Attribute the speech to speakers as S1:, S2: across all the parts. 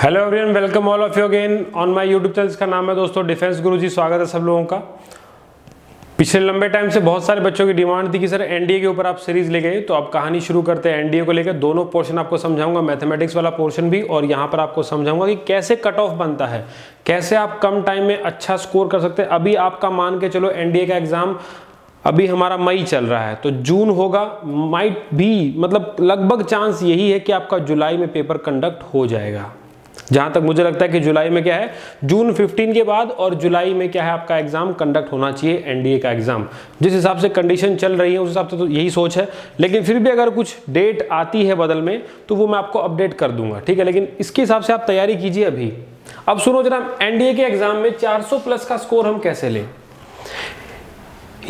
S1: Hello everyone, welcome all of you again on my YouTube channel. इसका नाम है दोस्तों डिफेंस गुरुजी। स्वागत है सब लोगों का। पिछले लंबे टाइम से बहुत सारे बच्चों की डिमांड थी कि सर एनडीए के ऊपर आप सीरीज ले गए, तो अब कहानी शुरू करते हैं एनडीए को लेकर। दोनों पोर्शन आपको समझाऊंगा, मैथमेटिक्स वाला पोर्शन भी, और यहाँ पर आपको समझाऊंगा कि कैसे कट ऑफ बनता है, कैसे आप कम टाइम में अच्छा स्कोर कर सकते हैं। अभी आपका मान के चलो एनडीए का एग्जाम अभी हमारा मई चल रहा है, तो जून होगा, माइट भी, मतलब लगभग चांस यही है कि आपका जुलाई में पेपर कंडक्ट हो जाएगा। जहां तक मुझे लगता है कि जुलाई में क्या है, जून 15 के बाद और जुलाई में क्या है आपका एग्जाम कंडक्ट होना चाहिए, एनडीए का एग्जाम। जिस हिसाब से कंडीशन चल रही है उस हिसाब से तो यही सोच है, लेकिन फिर भी अगर कुछ डेट आती है बदल में तो वो मैं आपको अपडेट कर दूंगा, ठीक है। लेकिन इसके हिसाब से आप तैयारी कीजिए अभी। अब सुनो जरा, एनडीए के एग्जाम में 400 प्लस का स्कोर हम कैसे लें।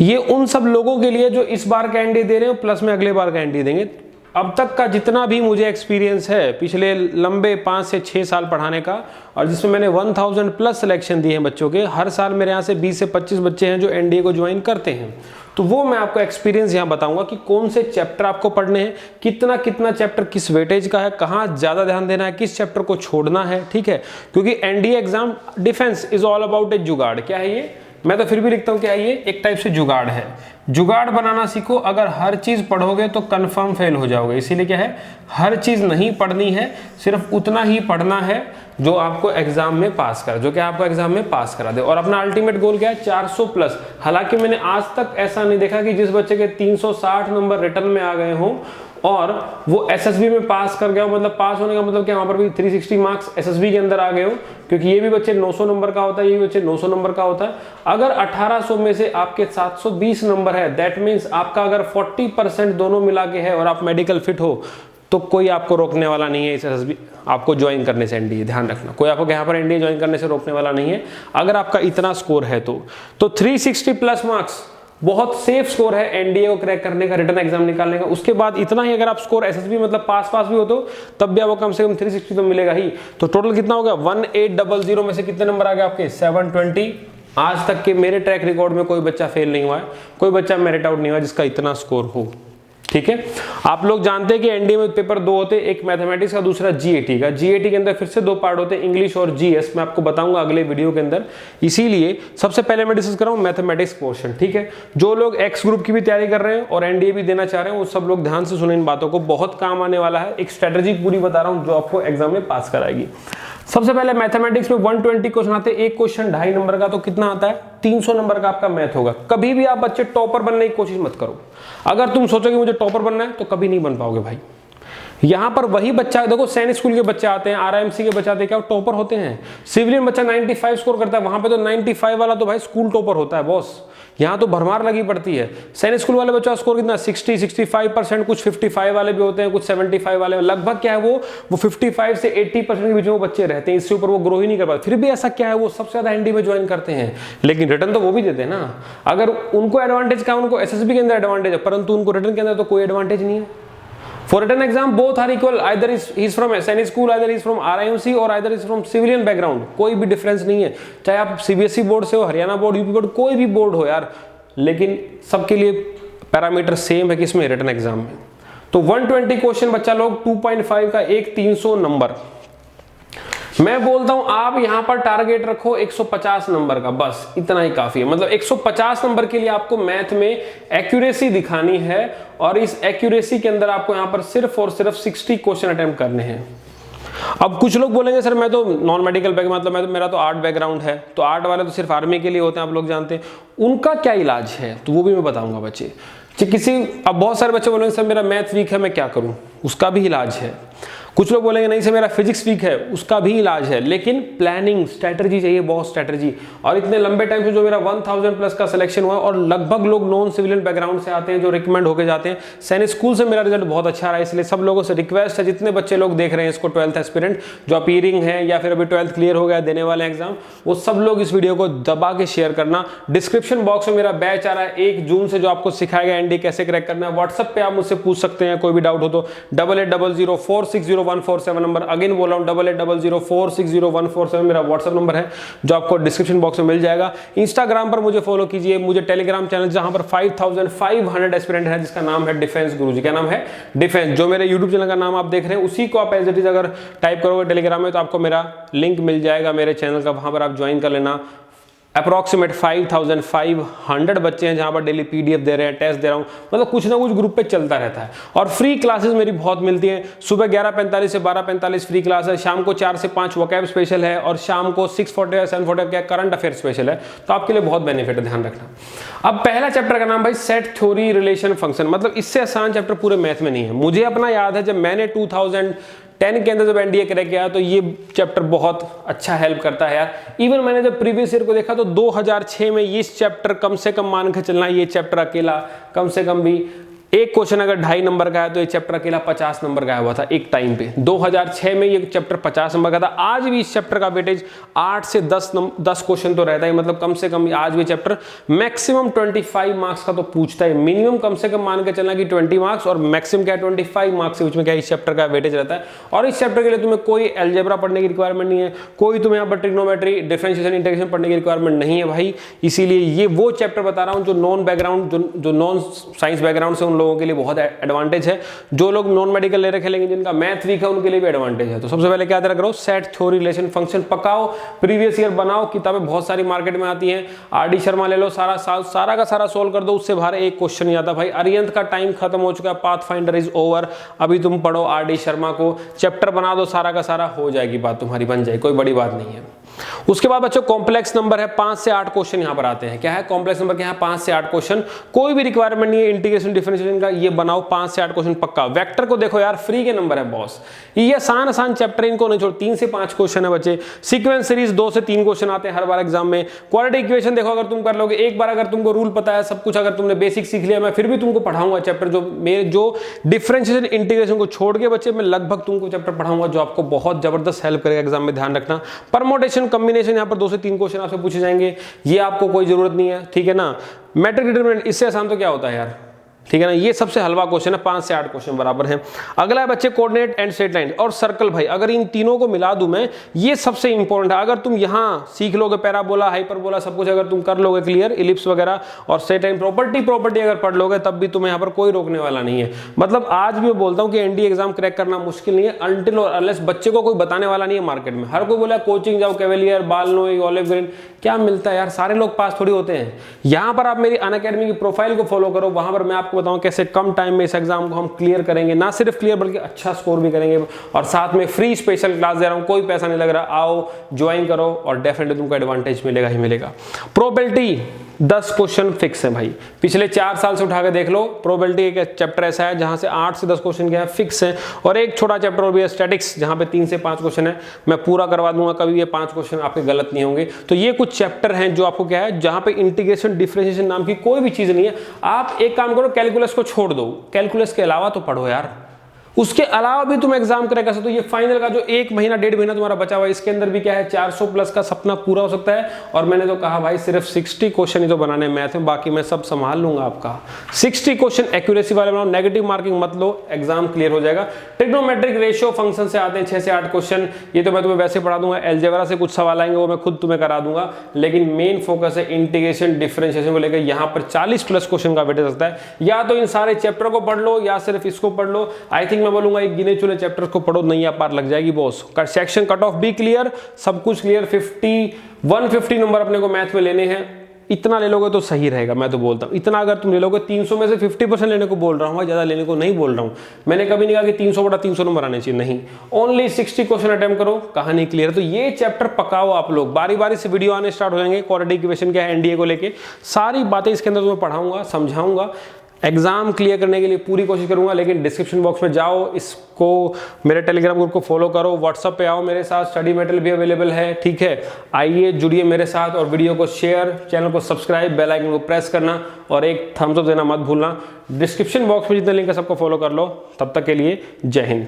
S1: ये उन सब लोगों के लिए जो इस बार का एनडीए दे रहे हो प्लस में अगले बार का एनडीए देंगे। अब तक का जितना भी मुझे एक्सपीरियंस है पिछले लंबे 5 से 6 साल पढ़ाने का, और जिसमें मैंने 1000 प्लस सिलेक्शन दिए हैं बच्चों के, हर साल मेरे यहाँ से 20 से 25 बच्चे हैं जो एनडीए को ज्वाइन करते हैं। तो वो मैं आपको एक्सपीरियंस यहाँ बताऊंगा कि कौन से चैप्टर आपको पढ़ने हैं, कितना कितना चैप्टर किस वेटेज का है, कहाँ ज़्यादा ध्यान देना है, किस चैप्टर को छोड़ना है, ठीक है। क्योंकि NDA exam defence is all about a jugaad. क्या है ये, मैं तो फिर भी लिखता हूँ क्या है ये, एक टाइप से जुगाड़ है। जुगाड़ बनाना सीखो। अगर हर चीज पढ़ोगे तो कंफर्म फेल हो जाओगे। इसीलिए क्या है, हर चीज नहीं पढ़नी है, सिर्फ उतना ही पढ़ना है जो आपको एग्जाम में पास कर, जो कि आपको एग्जाम में पास करा दे। और अपना अल्टीमेट गोल क्या है, 400 प्लस। हालांकि मैंने आज तक ऐसा नहीं देखा कि जिस बच्चे के 360 नंबर रिटर्न में आ गए हों और वो एसएसबी में पास कर गया हो। मतलब पास होने का मतलब क्या, वहां पर भी 360 मार्क्स एसएसबी के अंदर आ गए हो, क्योंकि ये भी बच्चे 900 नंबर का होता है, ये भी बच्चे 900 नंबर का होता है। अगर 1800 में से आपके 720 नंबर है, दैट मीन्स आपका अगर 40% दोनों मिला के है और आप मेडिकल फिट हो, तो कोई आपको रोकने वाला नहीं है इस एसएसबी आपको ज्वाइन करने से। एनडीए ध्यान रखना, कोई आपको यहाँ पर एनडीए ज्वाइन करने से रोकने वाला नहीं है अगर आपका इतना स्कोर है तो 360 प्लस मार्क्स बहुत सेफ स्कोर है एनडीए को क्रैक करने का, रिटर्न एग्जाम निकालने का। उसके बाद इतना ही अगर आप स्कोर एसएसबी मतलब पास भी हो तो तब भी आपको कम से कम 360 तो मिलेगा ही। तो टोटल कितना हो गया, 1800 में से कितने नंबर आ गए आपके, 720। आज तक के मेरे ट्रैक रिकॉर्ड में कोई बच्चा फेल नहीं हुआ है, कोई बच्चा मेरिट आउट नहीं हुआ जिसका इतना स्कोर हो, ठीक है। आप लोग जानते हैं कि एनडीए में पेपर 2 होते हैं, एक मैथमेटिक्स का, दूसरा जीएटी का। जीएटी के अंदर फिर से 2 पार्ट होते हैं, इंग्लिश और जीएस। मैं आपको बताऊंगा अगले वीडियो के अंदर। इसीलिए सबसे पहले मैं डिस्कस कर रहा हूं मैथमेटिक्स पोर्शन, ठीक है। जो लोग एक्स ग्रुप की भी तैयारी कर रहे हैं और एनडीए भी देना चाह रहे हैं, वो सब लोग ध्यान से सुने इन बातों को, बहुत काम आने वाला है। एक स्ट्रेटेजी पूरी बता रहा हूं जो आपको एग्जाम में पास कराएगी। सबसे पहले मैथमेटिक्स में 120 क्वेश्चन आते हैं, एक क्वेश्चन 2.5 नंबर का, तो कितना आता है, 300 नंबर का आपका मैथ होगा। कभी भी आप बच्चे टॉपर बनने की कोशिश मत करो। अगर तुम सोचोगे मुझे टॉपर बनना है तो कभी नहीं बन पाओगे भाई। यहां पर वही बच्चा, देखो सैनिक स्कूल के बच्चे आते हैं, आरआईएमसी के बच्चे आते हैं, क्या वो टॉपर होते हैं। सिविलियन बच्चा 95 स्कोर करता है, वहां पे तो 95 वाला तो भाई स्कूल टॉपर होता है बॉस। यहाँ तो भरमार लगी पड़ती है। सैनिक स्कूल वाले बच्चा स्कोर कितना, 60-65%, कुछ 55 वाले भी होते हैं, कुछ 75 वाले। लगभग क्या है वो 55 से 80% के बीच में वो बच्चे रहते हैं, इससे ऊपर वो ग्रो ही नहीं कर पाते। फिर भी ऐसा क्या है, वो सबसे ज्यादा एनडी में ज्वाइन करते हैं, लेकिन रिटर्न तो वो भी देते हैं ना। अगर उनको एडवांटेज क्या, उनको एसएसबी के अंदर एडवांटेज है, परंतु उनको रिटर्न के अंदर तो कोई एडवांटेज नहीं है। For written exam both are equal, either he is from सैनिक school, either he is from RIMC और either he is from civilian background, कोई भी डिफरेंस नहीं है। चाहे आप सीबीएसई बोर्ड से हो, हरियाणा बोर्ड, यूपी बोर्ड, कोई भी बोर्ड हो यार, लेकिन सबके लिए पैरामीटर सेम है किसमें, रिटन एग्जाम में। तो 120 क्वेश्चन बच्चा लोग 2.5 का एक 300 नंबर। मैं बोलता हूं आप यहां पर टारगेट रखो 150 नंबर का, बस इतना ही काफी है। मतलब 150 नंबर के लिए आपको मैथ में एक्यूरेसी दिखानी है, और इस एक्यूरेसी के अंदर आपको यहां पर सिर्फ और सिर्फ 60 क्वेश्चन अटेम्प्ट करने हैं। अब कुछ लोग बोलेंगे सर मैं तो नॉन मेडिकल बैक, मतलब मेरा तो आर्ट बैकग्राउंड है, तो आर्ट वाले तो सिर्फ आर्मी के लिए होते हैं, आप लोग जानते हैं। उनका क्या इलाज है तो वो भी मैं बताऊंगा बच्चे। अब बहुत सारे बच्चे बोलेंगे सर मेरा मैथ वीक है, मैं क्या करूं, उसका भी इलाज है। कुछ लोग बोलेंगे नहीं सर मेरा फिजिक्स वीक है, उसका भी इलाज है। लेकिन प्लानिंग, स्ट्रैटेजी चाहिए, बहुत स्ट्रैटेजी। और इतने लंबे टाइम से जो मेरा 1000 प्लस का सिलेक्शन हुआ, और लगभग लोग नॉन सिविलियन बैकग्राउंड से आते हैं जो रिकमेंड होकर जाते हैं। सैनिक स्कूल से मेरा रिजल्ट बहुत अच्छा रहा है, इसलिए सब लोगों से रिक्वेस्ट है, जितने बच्चे लोग देख रहे हैं इसको, 12th एस्पिरेंट जो अपीयरिंग है या फिर अभी 12th क्लियर हो गया, देने वाले एग्जाम, वो सब लोग इस वीडियो को दबा के शेयर करना। डिस्क्रिप्शन बॉक्स में मेरा बैच आ रहा है 1 जून से, जो आपको सिखाएगा एनडी कैसे क्रैक करना है। व्हाट्सएप पे आप मुझसे पूछ सकते हैं, कोई भी डाउट हो तो 88004604 60147 नंबर, अगेन बोल रहा हूँ 8800460147 मेरा व्हाट्सएप नंबर है जो आपको डिस्क्रिप्शन बॉक्स में मिल जाएगा। इंस्टाग्राम पर मुझे फॉलो कीजिए, मुझे टेलीग्राम चैनल जहां पर 5500 एस्पिरेंट है जिसका नाम है डिफेंस गुरुजी। क्या नाम है? डिफेंस। जो मेरे यूट्यूब चैनल का नाम आप देख रहे हैं उसी को आप एज इट इज अगर टाइप करोगे टेलीग्राम में तो आपको मेरा लिंक मिल जाएगा मेरे चैनल का, वहां पर आप ज्वाइन कर लेना। अप्रॉक्सीमेट 5500 बच्चे हैं जहां पर डेली पीडीएफ दे रहे हैं, टेस्ट दे रहा हूं, मतलब कुछ ना कुछ ग्रुप पे चलता रहता है। और फ्री क्लासेस मेरी बहुत मिलती हैं। सुबह 11:45 से 12:45 फ्री क्लास है, शाम को 4 से 5 वोकैब स्पेशल है और शाम को 6:40 या 7:40 क्या करंट अफेयर स्पेशल है। तो आपके लिए बहुत बेनिफिट है, ध्यान रखना। अब पहला चैप्टर का नाम भाई सेट थ्योरी रिलेशन फंक्शन, मतलब इससे आसान चैप्टर पूरे मैथ में नहीं है। मुझे अपना याद है जब मैंने 2010 के अंदर जब एनडीए क्रैक किया तो ये चैप्टर बहुत अच्छा हेल्प करता है यार। इवन मैंने जब प्रीवियस ईयर को देखा तो 2006 में ये चैप्टर कम से कम मान के चलना, ये चैप्टर अकेला कम से कम भी एक क्वेश्चन अगर 2.5 नंबर का है तो ये चैप्टर अकेला 50 नंबर का हुआ था एक टाइम पे। 2006 में ये चैप्टर 50 नंबर का था। आज भी इस चैप्टर का वेटेज 8 से 10 क्वेश्चन तो रहता है, मतलब कम से कम आज भी चैप्टर मैक्सिमम 25 मार्क्स का तो पूछता है। मिनिमम कम से कम मान के चलना कि 20 मार्क्स और मैक्सिमम क्या 25 मार्क्स के बीच में क्या इस चैप्टर का वेटेज रहता है। और इस चैप्टर के लिए तुम्हें कोई अलजेब्रा पढ़ने की रिक्वायरमेंट नहीं है, कोई तुम्हें यहाँ पर ट्रिग्नोमेट्री, डिफरेंशिएशन, इंटीग्रेशन पढ़ने की रिक्वायरमेंट नहीं है भाई। इसीलिए ये वो चैप्टर बता रहा हूँ जो नॉन बैकग्राउंड, जो नॉन साइंस बैकग्राउंड से उन लोगों के लिए बहुत एडवांटेज है। जो लोग नॉन मेडिकल ले रखे लेकिन जिनका मैथ वीक है उनके लिए भी एडवांटेज है। तो सबसे पहले क्या करो, सेट थ्योरी रिलेशन फंक्शन पकाओ, प्रीवियस ईयर बनाओ, किताबें बहुत सारी मार्केट में आती हैं। आरडी शर्मा ले लो, सारा का सारा सोल्व कर दो, उससे बाहर एक क्वेश्चन नहीं आता भाई। अरिहंत का टाइम खत्म हो चुका है, पाथ फाइंडर इज ओवर। अभी तुम पढ़ो आरडी शर्मा को, चैप्टर बना दो, सारा का सारा हो जाएगी बात तुम्हारी, बन जाएगी, कोई बड़ी बात नहीं है। उसके बाद बच्चों कॉम्प्लेक्स नंबर है, 5 से 8 क्वेश्चन यहां पर आते हैं। क्या है कॉम्प्लेक्स नंबर? क्या है 5 से 8 क्वेश्चन, कोई भी रिक्वायरमेंट नहीं है इंटीग्रेशन डिफरेंशिएशन का, ये बनाओ 5 से 8 क्वेश्चन पक्का। वेक्टर को देखो यार, फ्री के नंबर है बॉस, ये आसान चैप्टर, इनको नहीं छोड़। 3 से 5 क्वेश्चन है बच्चे। सीक्वेंस सीरीज 2 से 3 क्वेश्चन आते हैं हर बार एग्जाम में। क्वाड्रेटिक इक्वेशन देखो, अगर तुम कर लोगे एक बार, अगर तुमको रूल पता है, सब कुछ अगर तुमने बेसिक सीख लिया, मैं फिर भी तुमको पढ़ाऊंगा चैप्टर जो डिफरेंशिएशन इंटीग्रेशन को छोड़ के बच्चे मैं लगभग तुमको चैप्टर पढ़ाऊंगा जो आपको बहुत जबरदस्त हेल्प करेगा एग्जाम में, ध्यान रखना। परमोटेशन कॉम्बिनेशन यहाँ पर 2 से 3 क्वेश्चन आपसे पूछे जाएंगे, ये आपको कोई जरूरत नहीं है, ठीक है ना। मैट्रिक डिटरमिनेंट, इससे आसान तो क्या होता है यार, ठीक है ना। ये सबसे हलवा क्वेश्चन है, 5 से 8 क्वेश्चन बराबर है। अगला है बच्चे कोऑर्डिनेट एंड स्ट्रेट लाइन और सर्कल। भाई अगर इन तीनों को मिला दूं मैं, ये सबसे इंपॉर्टेंट है। अगर तुम यहां सीख लोगे पैराबोला, हाइपरबोला, सब कुछ अगर तुम कर लोगे क्लियर, इलिप्स वगैरह और स्ट्रेट लाइन प्रॉपर्टी अगर पढ़ लोगे, तब भी तुम्हें यहां पर कोई रोकने वाला नहीं है। मतलब आज भी मैं बोलता हूं कि एनडीए एग्जाम क्रैक करना मुश्किल नहीं है अनटिल और अनलेस बच्चे को कोई बताने वाला नहीं है मार्केट में। हर कोई बोला कोचिंग जाओ, कैवेलियर, बालनोई, ऑलिव ग्रीन, क्या मिलता है यार, सारे लोग पास थोड़ी होते हैं। यहां पर आप मेरी अनअकैडमी की प्रोफाइल को फॉलो करो, वहां पर मैं आपको बताऊं कैसे कम टाइम में इस एग्जाम को हम क्लियर करेंगे, ना सिर्फ क्लियर बल्कि अच्छा स्कोर भी करेंगे। और साथ में फ्री स्पेशल क्लास दे रहा हूं, कोई पैसा नहीं लग रहा, आओ ज्वाइन करो और डेफिनेटली तुमको एडवांटेज मिलेगा ही मिलेगा। प्रोबेबिलिटी 10 क्वेश्चन फिक्स है भाई, पिछले 4 साल से उठा के देख लो। प्रोबेबिलिटी एक चैप्टर ऐसा है जहां से 8 से 10 क्वेश्चन क्या है फिक्स है, और एक छोटा चैप्टर और भी है स्टैटिक्स, जहां पे 3 से 5 क्वेश्चन है। मैं पूरा करवा दूंगा, कभी ये 5 क्वेश्चन आपके गलत नहीं होंगे। तो ये कुछ चैप्टर हैं जो आपको क्या है, जहां पे इंटीग्रेशन डिफरेंशिएशन नाम की कोई भी चीज नहीं है। आप एक काम करो, कैलकुलस को छोड़ दो, कैलकुलस के अलावा तो पढ़ो यार, उसके अलावा भी तुम एग्जाम क्रैक कर सकते हो। ये फाइनल का जो 1 महीना 1.5 महीना तुम्हारा बचा हुआ है, इसके अंदर भी क्या है 400 प्लस का सपना पूरा हो सकता है। और मैंने तो कहा भाई सिर्फ 60 क्वेश्चन ही तो बनाने मैथ में, बाकी मैं सब संभाल लूंगा आपका। 60 क्वेश्चन एक्यूरेसी वाले बनाओ, नेगेटिव मार्किंग मत लो, एग्जाम क्लियर हो जाएगा। ट्रिग्नोमेट्रिक रेशियो फंक्शन से आते हैं 6 से 8 क्वेश्चन, ये तो मैं तुम्हें वैसे पढ़ा दूंगा। अलजेब्रा से कुछ सवाल आएंगे वो मैं खुद तुम्हें करा दूंगा, लेकिन मेन फोकस है इंटीग्रेशन डिफरेंशिएशन को लेकर। यहाँ पर 40 प्लस क्वेश्चन का वेटेज सकता है। या तो इन सारे चैप्टर को पढ़ लो या सिर्फ इसको पढ़ लो। आई थिंक मैं बोलूंगा एक गिने चुने चैप्टर्स को पढ़ो, नहीं आप पार लग जाएगी बॉस। सेक्शन कट ऑफ भी क्लियर, सब कुछ क्लियर। 150 नंबर अपने को मैथ में लेने हैं, इतना ले लोगे तो सही रहेगा। मैं तो बोलता हूं इतना अगर तुम ले लोगे, 300 में से 50% लेने को बोल रहा हूं, ज्यादा लेने को नहीं बोल रहा हूं। मैंने कभी नहीं कहा कि 300 बटा 300 नंबर आने चाहिए, नहीं, ओनली 60 क्वेश्चन अटेम्प्ट करो, कहानी क्लियर। तो ये चैप्टर पकाओ आप लोग, बारी बारी से वीडियो आने स्टार्ट हो जाएंगे। क्वाड्रेटिक इक्वेशन क्या है एनडीए को लेके, सारी बातें इसके अंदर तुम्हें पढ़ाऊंगा, समझाऊंगा। एग्जाम क्लियर करने के लिए पूरी कोशिश करूंगा, लेकिन डिस्क्रिप्शन बॉक्स में जाओ, इसको मेरे टेलीग्राम ग्रुप को फॉलो करो, व्हाट्सएप पे आओ मेरे साथ, स्टडी मटेरियल भी अवेलेबल है, ठीक है। आइए जुड़िए मेरे साथ और वीडियो को शेयर, चैनल को सब्सक्राइब, बेल आइकन को प्रेस करना और एक थम्स अप देना मत भूलना। डिस्क्रिप्शन बॉक्स में जितने लिंक है सबको फॉलो कर लो। तब तक के लिए जय हिंद।